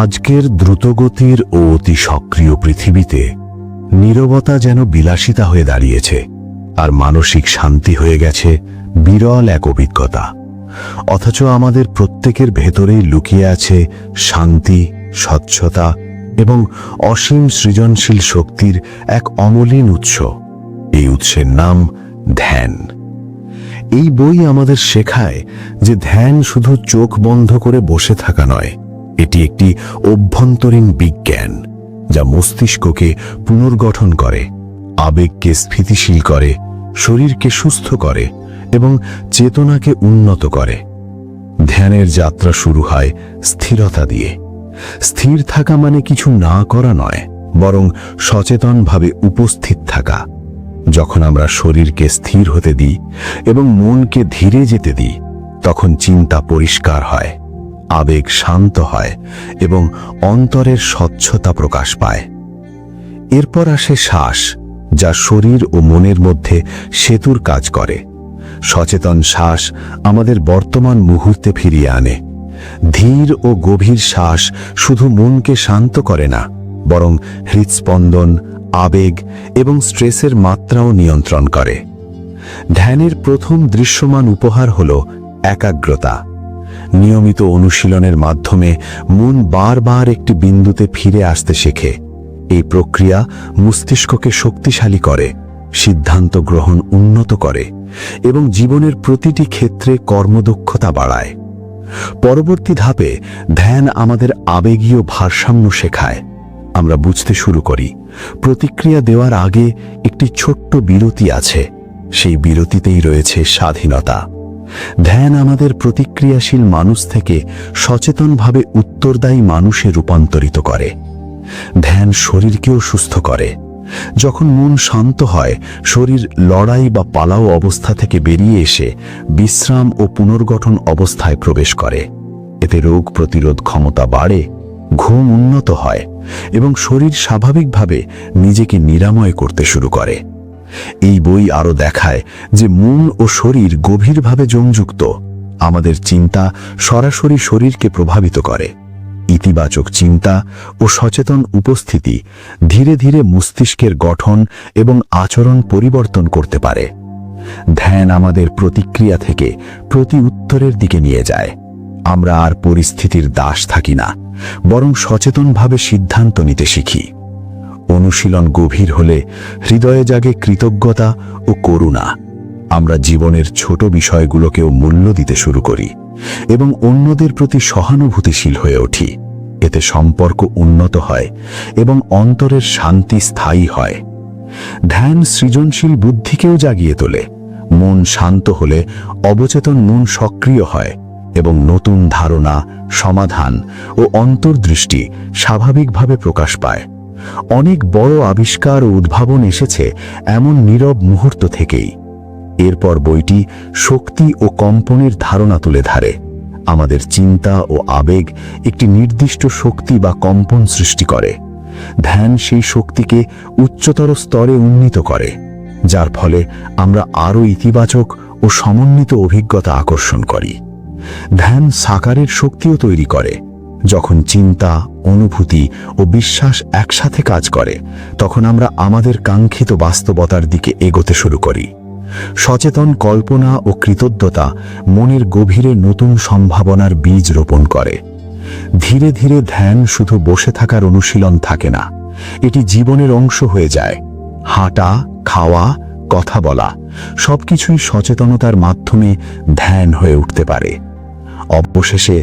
আজকের দ্রুতগতির ও অতি সক্রিয় পৃথিবীতে নীরবতা যেন বিলাসিতা হয়ে দাঁড়িয়েছে, আর মানসিক শান্তি হয়ে গেছে বিরল এক অভিজ্ঞতা। অথচ আমাদের প্রত্যেকের ভেতরেই লুকিয়ে আছে শান্তি, স্বচ্ছতা এবং অসীম সৃজনশীল শক্তির এক অমলিন উৎস। এই উৎসের নাম ধ্যান। এই বই আমাদের শেখায় যে ধ্যান শুধু চোখ বন্ধ করে বসে থাকা নয়, এটি একটি অভ্যন্তরীণ বিজ্ঞান যা মস্তিষ্ককে পুনর্গঠন করে, আবেগকে স্থিতিশীল করে, শরীরকে সুস্থ করে এবং চেতনাকে উন্নত করে। ধ্যানের যাত্রা শুরু হয় স্থিরতা দিয়ে। স্থির থাকা মানে কিছু না করা নয়, বরং সচেতনভাবে উপস্থিত থাকা। যখন আমরা শরীরকে স্থির হতে দিই এবং মনকে ধীরে যেতে দিই, তখন চিন্তা পরিষ্কার হয়, আবেগ শান্ত হয় এবং অন্তরের স্বচ্ছতা প্রকাশ পায়। এরপর আসে শ্বাস, যা শরীর ও মনের মধ্যে সেতুর কাজ করে। সচেতন শ্বাস আমাদের বর্তমান মুহূর্তে ফিরিয়ে আনে। ধীর ও গভীর শ্বাস শুধু মনকে শান্ত করে না, বরং হৃৎস্পন্দন, আবেগ এবং স্ট্রেসের মাত্রাও নিয়ন্ত্রণ করে। ধ্যানের প্রথম দৃশ্যমান উপহার হল একাগ্রতা। নিয়মিত অনুশীলনের মাধ্যমে মন বারবার একটি বিন্দুতে ফিরে আসতে শেখে। এই প্রক্রিয়া মস্তিষ্ককে শক্তিশালী করে, সিদ্ধান্ত গ্রহণ উন্নত করে এবং জীবনের প্রতিটি ক্ষেত্রে কর্মদক্ষতা বাড়ায়। পরবর্তী ধাপে ধ্যান আমাদের আবেগীয় ভারসাম্য শেখায়। আমরা বুঝতে শুরু করি প্রতিক্রিয়া দেওয়ার আগে একটি ছোট্ট বিরতি আছে, সেই বিরতিতেই রয়েছে স্বাধীনতা। ধ্যান আমাদের প্রতিক্রিয়াশীল মানুষ থেকে সচেতনভাবে উত্তরদায়ী মানুষে রূপান্তরিত করে। ধ্যান শরীরকেও সুস্থ করে। যখন মন শান্ত হয়, শরীর লড়াই বা পালাও অবস্থা থেকে বেরিয়ে এসে বিশ্রাম ও পুনর্গঠন অবস্থায় প্রবেশ করে। এতে রোগ প্রতিরোধ ক্ষমতা বাড়ে, ঘুম উন্নত হয় এবং শরীর স্বাভাবিকভাবে নিজেকে নিরাময় করতে শুরু করে। এই বই আরও দেখায় যে মন ও শরীর গভীরভাবে সংযুক্ত। আমাদের চিন্তা সরাসরি শরীরকে প্রভাবিত করে। ইতিবাচক চিন্তা ও সচেতন উপস্থিতি ধীরে ধীরে মস্তিষ্কের গঠন এবং আচরণ পরিবর্তন করতে পারে। ধ্যান আমাদের প্রতিক্রিয়া থেকে প্রতি উত্তরের দিকে নিয়ে যায়। আমরা আর পরিস্থিতির দাস থাকি না, বরং সচেতনভাবে সিদ্ধান্ত নিতে শিখি। অনুশীলন গভীর হলে হৃদয়ে জাগে কৃতজ্ঞতা ও করুণা। আমরা জীবনের ছোট বিষয়গুলোকেও মূল্য দিতে শুরু করি এবং অন্যদের প্রতি সহানুভূতিশীল হয়ে উঠি। এতে সম্পর্ক উন্নত হয় এবং অন্তরের শান্তি স্থায়ী হয়। ধ্যান সৃজনশীল বুদ্ধিকেও জাগিয়ে তোলে। মন শান্ত হলে অবচেতন মন সক্রিয় হয় এবং নতুন ধারণা, সমাধান ও অন্তর্দৃষ্টি স্বাভাবিকভাবে প্রকাশ পায়। অনেক বড় আবিষ্কার ও উদ্ভাবন এসেছে এমন নীরব মুহূর্ত থেকেই। এরপর বইটি শক্তি ও কম্পনের ধারণা তুলে ধরে। আমাদের চিন্তা ও আবেগ একটি নির্দিষ্ট শক্তি বা কম্পন সৃষ্টি করে। ধ্যান সেই শক্তিকে উচ্চতর স্তরে উন্নীত করে, যার ফলে আমরা আরও ইতিবাচক ও সমন্বিত অভিজ্ঞতা আকর্ষণ করি। ধ্যান সাকারের শক্তিও তৈরি করে। যখন চিন্তা, অনুভূতি ও বিশ্বাস একসাথে কাজ করে, তখন আমরা আমাদের কাঙ্ক্ষিত বাস্তবতার দিকে এগোতে শুরু করি। সচেতন কল্পনা ও কৃতজ্ঞতা মনের গভীরে নতুন সম্ভাবনার বীজ রোপণ করে। ধীরে ধীরে ধ্যান শুধু বসে থাকার অনুশীলন থাকে না, এটি জীবনের অংশ হয়ে যায়। হাঁটা, খাওয়া, কথা বলা সবকিছুই সচেতনতার মাধ্যমে ধ্যান হয়ে উঠতে পারে। অবশেষে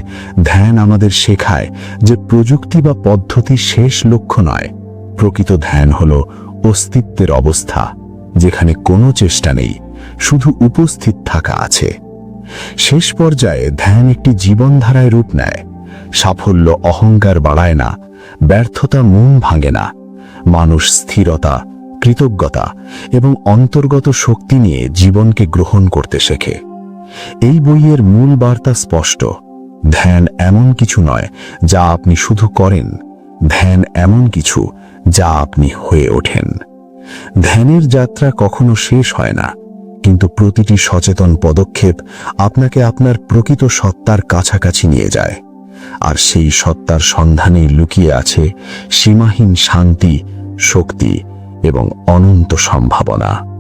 ধ্যান আমাদের শেখায় যে প্রযুক্তি বা পদ্ধতি শেষ লক্ষ্য নয়। প্রকৃত ধ্যান হল অস্তিত্বের অবস্থা, যেখানে কোনো চেষ্টা নেই, শুধু উপস্থিত থাকা আছে। শেষ পর্যায়ে ধ্যান একটি জীবনধারায় রূপ নেয়। সাফল্য অহংকার বাড়ায় না, ব্যর্থতা মন ভাঙে না। মানুষ স্থিরতা, কৃতজ্ঞতা এবং অন্তর্গত শক্তি নিয়ে জীবনকে গ্রহণ করতে শেখে। এই বইয়ের মূল বার্তা স্পষ্ট: ধ্যান এমন কিছু নয় যা আপনি শুধু করেন, ধ্যান এমন কিছু যা আপনি হয়ে ওঠেন। ধ্যানের যাত্রা কখনো শেষ হয় না, কিন্তু প্রতিটি সচেতন পদক্ষেপ আপনাকে আপনার প্রকৃত সত্তার কাছাকাছি নিয়ে যায়। আর সেই সত্তার সন্ধানেই লুকিয়ে আছে সীমাহীন শান্তি, শক্তি এবং অনন্ত সম্ভাবনা।